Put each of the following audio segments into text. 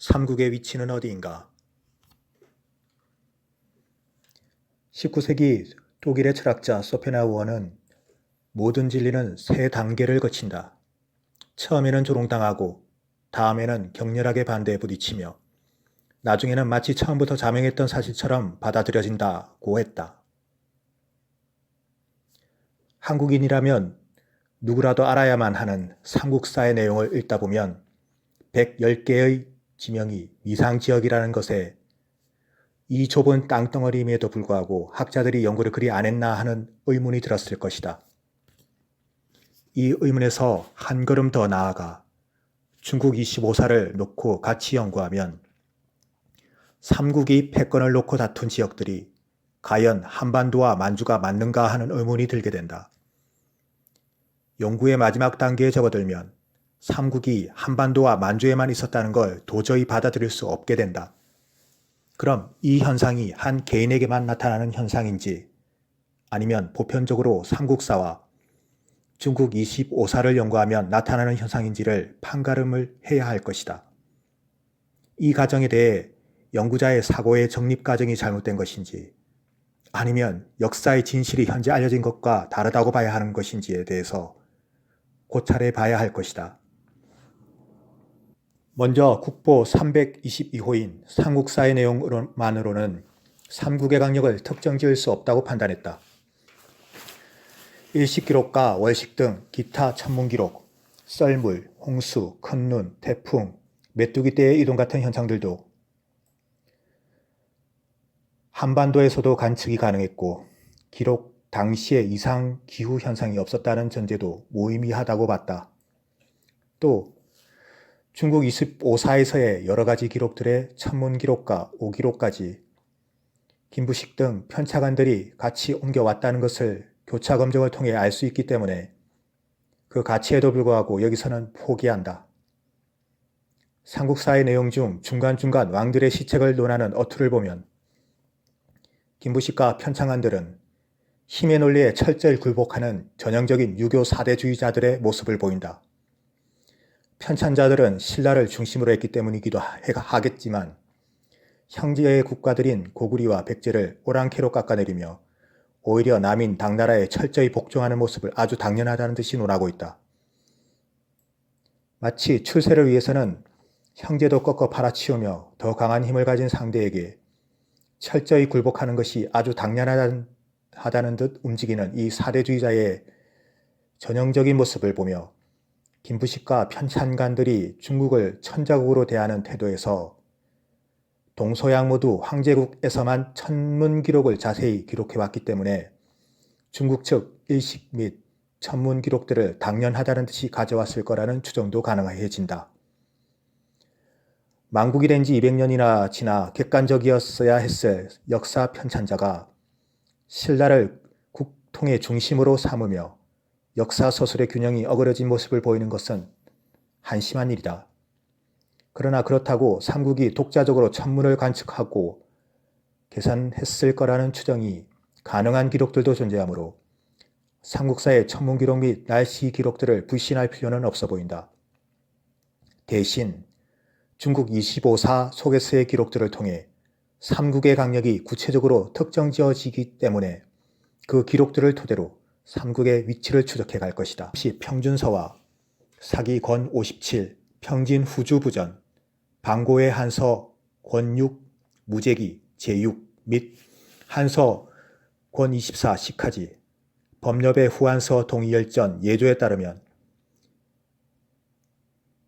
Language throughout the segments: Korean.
삼국의 위치는 어디인가? 19세기 독일의 철학자 소펜하우어는 모든 진리는 세 단계를 거친다. 처음에는 조롱당하고 다음에는 격렬하게 반대에 부딪히며 나중에는 마치 처음부터 자명했던 사실처럼 받아들여진다고 했다. 한국인이라면 누구라도 알아야만 하는 삼국사의 내용을 읽다 보면 110개의 지명이 이상지역이라는 것에 이 좁은 땅덩어리임에도 불구하고 학자들이 연구를 그리 안 했나 하는 의문이 들었을 것이다. 이 의문에서 한 걸음 더 나아가 중국 25사를 놓고 같이 연구하면 삼국이 패권을 놓고 다툰 지역들이 과연 한반도와 만주가 맞는가 하는 의문이 들게 된다. 연구의 마지막 단계에 접어들면 삼국이 한반도와 만주에만 있었다는 걸 도저히 받아들일 수 없게 된다. 그럼 이 현상이 한 개인에게만 나타나는 현상인지 아니면 보편적으로 삼국사와 중국 25사를 연구하면 나타나는 현상인지를 판가름을 해야 할 것이다. 이 가정에 대해 연구자의 사고의 정립 과정이 잘못된 것인지 아니면 역사의 진실이 현재 알려진 것과 다르다고 봐야 하는 것인지에 대해서 고찰해 봐야 할 것이다. 먼저 국보 322호인 삼국사의 내용만으로는 삼국의 강력을 특정 지을 수 없다고 판단했다. 일식기록과 월식 등 기타 천문기록, 썰물, 홍수, 큰눈, 태풍, 메뚜기 떼의 이동 같은 현상들도 한반도에서도 관측이 가능했고 기록 당시에 이상 기후 현상이 없었다는 전제도 무의미하다고 봤다. 또 중국 25사에서의 여러 가지 기록들의 천문기록과 오기록까지 김부식 등 편차관들이 같이 옮겨왔다는 것을 교차 검증을 통해 알 수 있기 때문에 그 가치에도 불구하고 여기서는 포기한다. 삼국사의 내용 중 중간중간 왕들의 시책을 논하는 어투를 보면 김부식과 편차관들은 힘의 논리에 철저히 굴복하는 전형적인 유교 사대주의자들의 모습을 보인다. 편찬자들은 신라를 중심으로 했기 때문이기도 하겠지만 형제의 국가들인 고구려와 백제를 오랑캐로 깎아내리며 오히려 남인 당나라에 철저히 복종하는 모습을 아주 당연하다는 듯이 논하고 있다. 마치 출세를 위해서는 형제도 꺾어 팔아치우며 더 강한 힘을 가진 상대에게 철저히 굴복하는 것이 아주 당연하다는 듯 움직이는 이 사대주의자의 전형적인 모습을 보며 김부식과 편찬관들이 중국을 천자국으로 대하는 태도에서 동서양 모두 황제국에서만 천문기록을 자세히 기록해왔기 때문에 중국 측 일식 및 천문기록들을 당연하다는 듯이 가져왔을 거라는 추정도 가능해진다. 만국이 된 지 200년이나 지나 객관적이었어야 했을 역사 편찬자가 신라를 국통의 중심으로 삼으며 역사 서술의 균형이 어그러진 모습을 보이는 것은 한심한 일이다. 그러나 그렇다고 삼국이 독자적으로 천문을 관측하고 계산했을 거라는 추정이 가능한 기록들도 존재하므로 삼국사의 천문기록 및 날씨 기록들을 불신할 필요는 없어 보인다. 대신 중국 25사 속에서의 기록들을 통해 삼국의 강력이 구체적으로 특정지어지기 때문에 그 기록들을 토대로 삼국의 위치를 추적해 갈 것이다. 혹시 평준서와 사기 권 57, 평진 후주부전, 방고의 한서 권6, 무제기 제6 및 한서 권 24 시카지, 법렵의 후한서 동이열전 예조에 따르면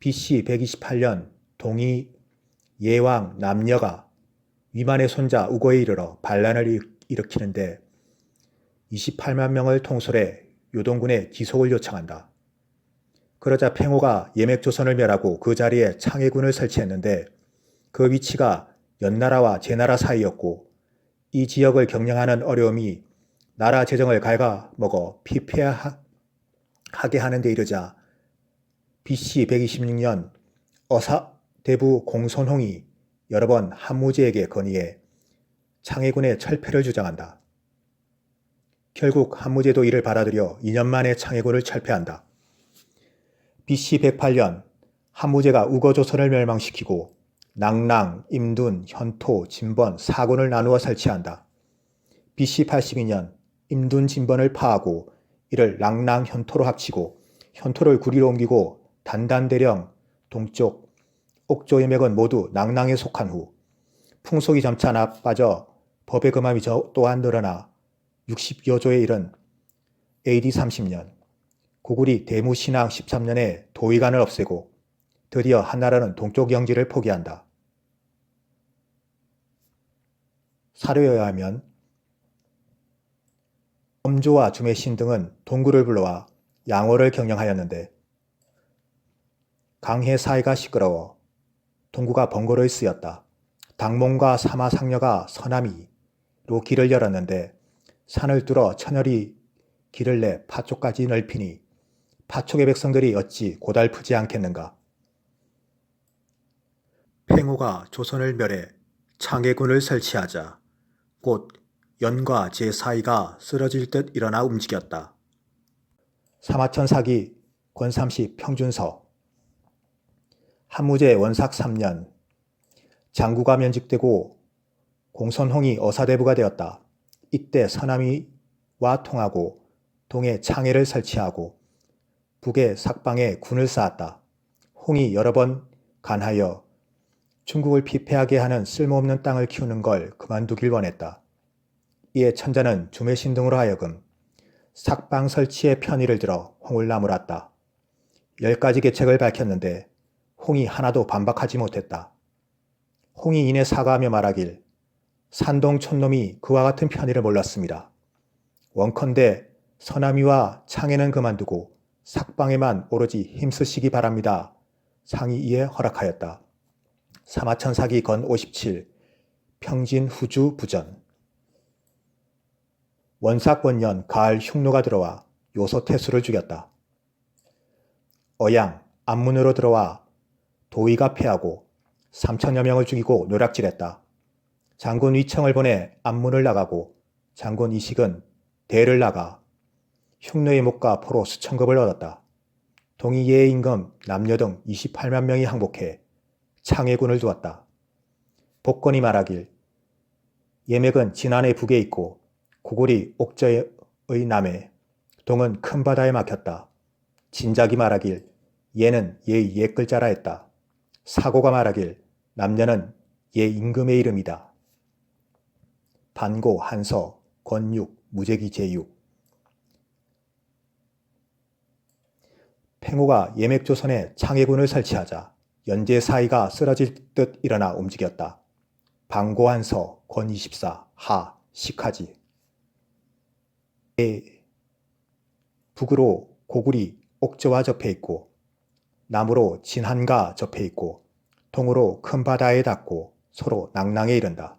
BC 128년 동이 예왕 남녀가 위만의 손자 우고에 이르러 반란을 일으키는데 28만 명을 통솔해 요동군에 기속을 요청한다. 그러자 팽호가 예맥조선을 멸하고 그 자리에 창해군을 설치했는데 그 위치가 연나라와 제나라 사이였고 이 지역을 경영하는 어려움이 나라 재정을 갉아먹어 피폐하게 하는 데 이르자 BC 126년 어사대부 공손홍이 여러 번 한무제에게 건의해 창해군의 철폐를 주장한다. 결국 한무제도 이를 받아들여 2년 만에 창해군을 철폐한다. BC 108년 한무제가 우거조선을 멸망시키고 낭랑, 임둔, 현토, 진번 4군을 나누어 설치한다. BC 82년 임둔 진번을 파하고 이를 낭랑, 현토로 합치고 현토를 구리로 옮기고 단단대령, 동쪽, 옥조의 맥은 모두 낭랑에 속한 후 풍속이 점차 나빠져 법의 금함이 또한 늘어나 60여 조에 이른 AD 30년 고구리 대무신앙 13년에 도의관을 없애고 드디어 한나라는 동쪽 영지를 포기한다. 사료에 의하면 엄조와 주매신 등은 동구를 불러와 양호를 경영하였는데 강해 사이가 시끄러워 동구가 번거로이 쓰였다. 당몽과 사마 상녀가 서남이로 길을 열었는데 산을 뚫어 천열이 길을 내 파쪽까지 넓히니 파쪽의 백성들이 어찌 고달프지 않겠는가. 팽호가 조선을 멸해 창해군을 설치하자 곧 연과 제 사이가 쓰러질 듯 일어나 움직였다. 사마천 사기 권삼시 평준서 한무제 원삭 3년 장구가 면직되고 공선홍이 어사대부가 되었다. 이때 서남이와 통하고 동에 창해를 설치하고 북에 삭방에 군을 쌓았다. 홍이 여러 번 간하여 중국을 피폐하게 하는 쓸모없는 땅을 키우는 걸 그만두길 원했다. 이에 천자는 주매신 등으로 하여금 삭방 설치의 편의를 들어 홍을 나무랐다. 10가지 계책을 밝혔는데 홍이 하나도 반박하지 못했다. 홍이 이내 사과하며 말하길 산동 촌놈이 그와 같은 편의를 몰랐습니다. 원컨대 서남이와 창해는 그만두고 삭방에만 오로지 힘쓰시기 바랍니다. 상이 이에 허락하였다. 사마천 사기 건 57 평진 후주 부전 원삭 원년 가을 흉노가 들어와 요소태수를 죽였다. 어양 안문으로 들어와 도의가 패하고 3천여 명을 죽이고 노략질했다. 장군 위청을 보내 안문을 나가고 장군 이식은 대를 나가 흉노의 목과 포로 수천급을 얻었다. 동이 예의 임금 남녀 등 28만 명이 항복해 창해군을 두었다. 복권이 말하길 예맥은 진안의 북에 있고 고구리 옥저의 남해 동은 큰 바다에 막혔다. 진작이 말하길 예는 예의 옛글자라 했다. 사고가 말하길 남녀는 예 임금의 이름이다. 반고 한서 권육 무제기 제육 팽호가 예맥조선에 창해군을 설치하자 연제 사이가 쓰러질 듯 일어나 움직였다. 반고 한서 권 24 하 식하지 북으로 고구리 옥저와 접해 있고 남으로 진한가 접해 있고 동으로 큰 바다에 닿고 서로 낭랑에 이른다.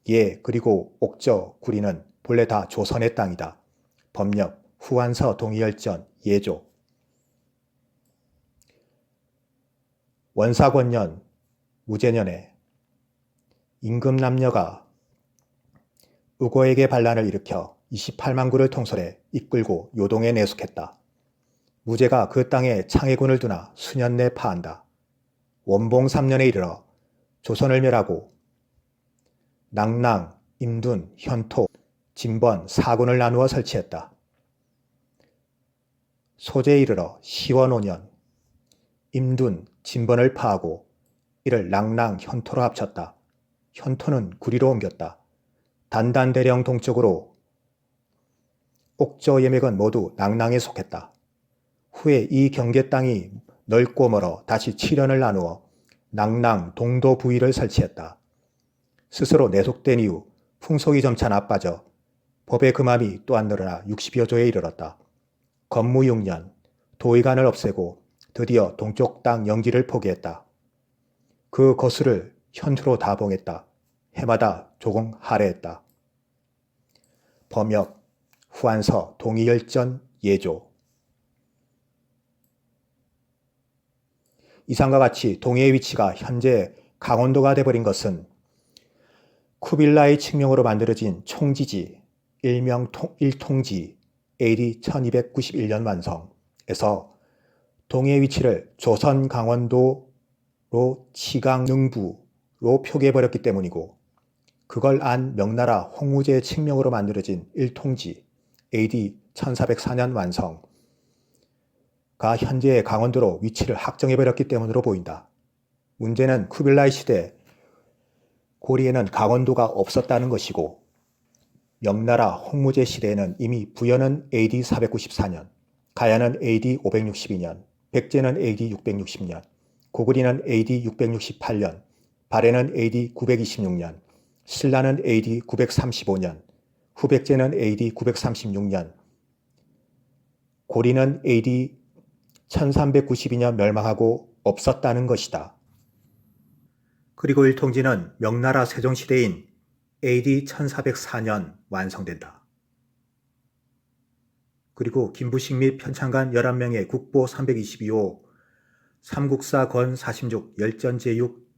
예 그리고 옥저 구리는 본래 다 조선의 땅이다. 법력 후한서 동의열전 예조 원사권년 무제년에 임금 남녀가 의고에게 반란을 일으켜 28만 구를 통솔해 이끌고 요동에 내숙했다. 무제가 그 땅에 창해군을 두나 수년 내 파한다. 원봉 3년에 이르러 조선을 멸하고 낭랑, 임둔, 현토, 진번 4군을 나누어 설치했다. 소제에 이르러 시원 5년 임둔, 진번을 파하고 이를 낭랑, 현토로 합쳤다. 현토는 구리로 옮겼다. 단단대령 동쪽으로 옥저 예맥은 모두 낭랑에 속했다. 후에 이 경계 땅이 넓고 멀어 다시 7년을 나누어 낭랑 동도 부위를 설치했다. 스스로 내속된 이후 풍속이 점차 나빠져 법의 금함이 또한 늘어나 60여 조에 이르렀다. 건무 6년 도의관을 없애고 드디어 동쪽 땅 영지를 포기했다. 그 거수를 현주로 다 봉했다. 해마다 조공 할애했다. 범역 후한서 동의열전 예조 이상과 같이 동해의 위치가 현재 강원도가 돼버린 것은 쿠빌라의 칙명으로 만들어진 총지지 일명 일통지 AD 1291년 완성에서 동해의 위치를 조선 강원도로 치강능부로 표기해버렸기 때문이고, 그걸 안 명나라 홍무제의 칙명으로 만들어진 일통지 AD 1404년 완성가 현재의 강원도로 위치를 확정해버렸기 때문으로 보인다. 문제는 쿠빌라이 시대 고리에는 강원도가 없었다는 것이고, 명나라 홍무제 시대에는 이미 부여는 AD 494년, 가야는 AD 562년, 백제는 AD 660년, 고구리는 AD 668년, 발해는 AD 926년, 신라는 AD 935년, 후백제는 AD 936년, 고리는 AD 1392년 멸망하고 없었다는 것이다. 그리고 일통지는 명나라 세종시대인 AD 1404년 완성된다. 그리고 김부식 및 편찬관 11명의 국보 322호 삼국사 권 46 열전제육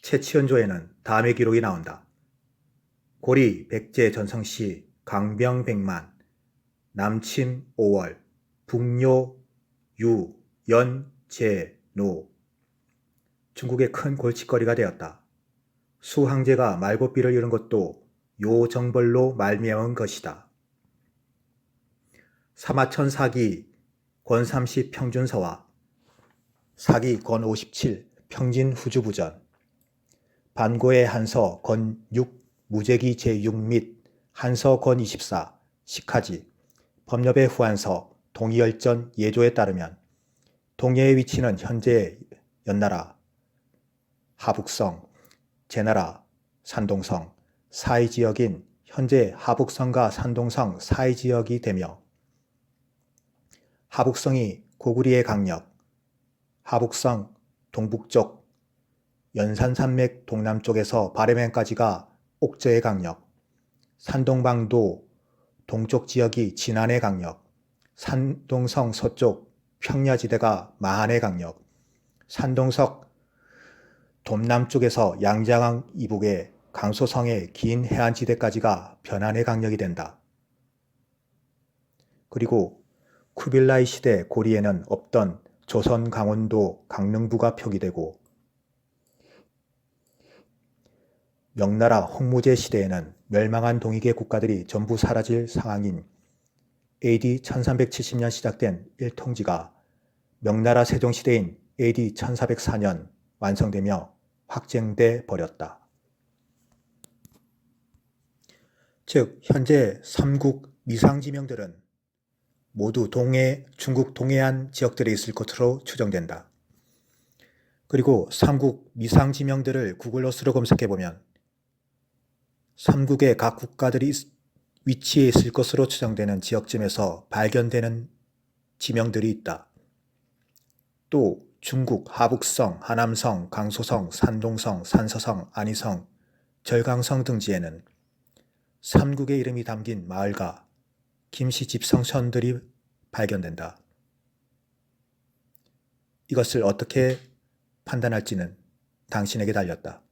채치연조에는 다음의 기록이 나온다. 고리 백제 전성시 강병백만 남침 5월 북료 유 연 제 노 중국의 큰 골칫거리가 되었다. 수황제가 말고비를 이룬 것도 요 정벌로 말미암은 것이다. 사마천 사기 권 30 평준서와 사기 권 57 평진 후주부전, 반고의 한서 권 6 무제기 제6 및 한서 권 24 식하지, 법협의 후한서 동이열전 예조에 따르면 동해의 위치는 현재 연나라, 하북성, 제나라, 산동성, 사이지역인 현재 하북성과 산동성 사이지역이 되며, 하북성이 고구리의 강력, 하북성 동북쪽 연산산맥 동남쪽에서 바레멘까지가 옥저의 강력, 산동방도 동쪽 지역이 진안의 강력, 산동성 서쪽 평야지대가 마한의 강력, 산동석 동남쪽에서 양자강 이북의 강소성의 긴 해안지대까지가 변환의 강력이 된다. 그리고 쿠빌라이 시대 고리에는 없던 조선 강원도 강릉부가 표기되고, 명나라 홍무제 시대에는 멸망한 동이계 국가들이 전부 사라질 상황인 AD 1370년 시작된 일통지가 명나라 세종시대인 AD 1404년 완성되며 확정돼 버렸다. 즉 현재 삼국 미상지명들은 모두 중국 동해안 지역들에 있을 것으로 추정된다. 그리고 삼국 미상지명들을 구글 어스로 검색해보면 삼국의 각 국가들이 위치해 있을 것으로 추정되는 지역쯤에서 발견되는 지명들이 있다. 또 중국 하북성, 하남성, 강소성, 산동성, 산서성, 안희성, 절강성 등지에는 삼국의 이름이 담긴 마을과 김씨 집성천들이 발견된다. 이것을 어떻게 판단할지는 당신에게 달렸다.